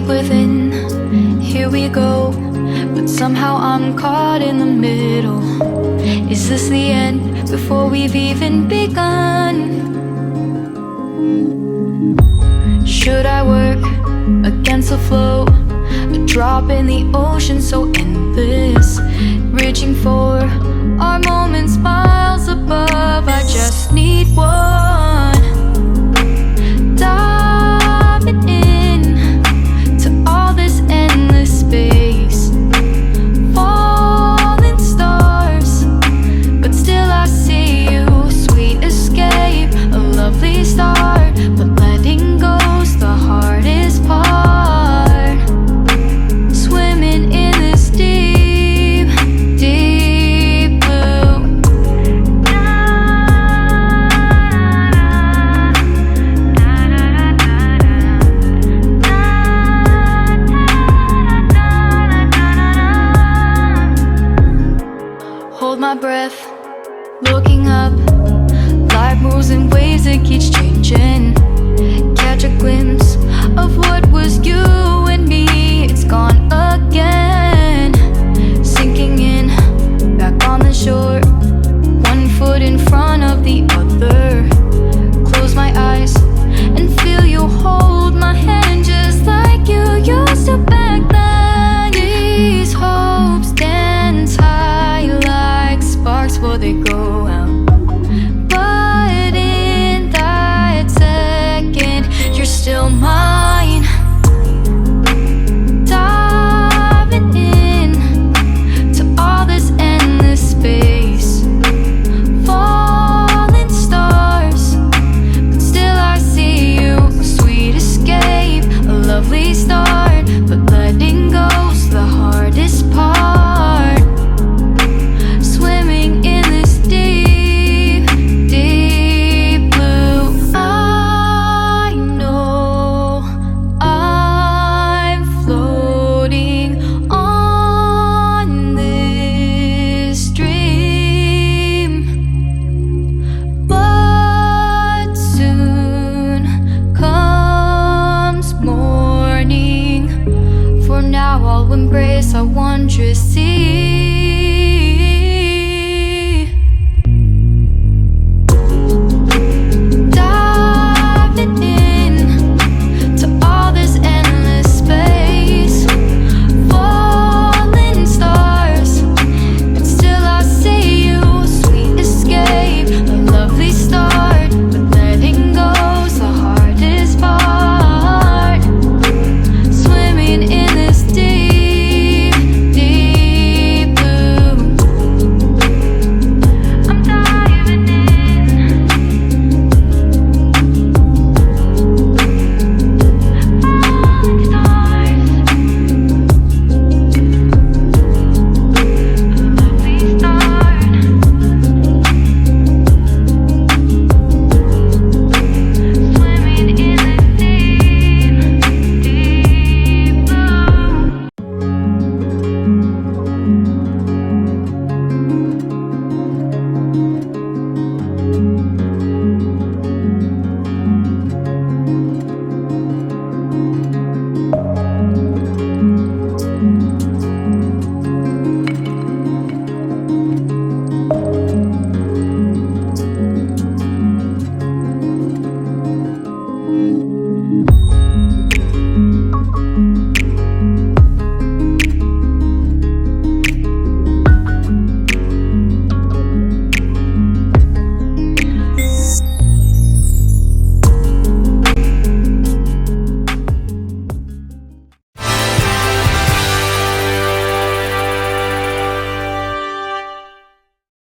within, here we go. But somehow I'm caught in the middle. Is this the end before we've even begun? Should I work against the flow? A drop in the ocean so endless, reaching for our moments miles above. I just need one. Diving in to all this endless space, falling stars, but still I see you. Sweet escape, a lovely start, but letting go's the hardest part. Swimming in this deep, deep blue. Hold my breath, looking up. Life moves in waves, it keeps changing. Catch a glimpse of what was you and me. It's gone again, sinking in, back on the shore. One foot in front of the other. Close my eyes and feel you hold my hand just like you used to back then. These hopes dance high like sparks before they go out. But in that second, you're still mine. Diving in to all this endless space, falling stars, but still I see you. Sweet escape, a lovely start, but letting go's the hardest part. Swimming in this deep, deep blue. I know I'm floating on this dream, but soon comes morning. For now I'll embrace our wondrous sea.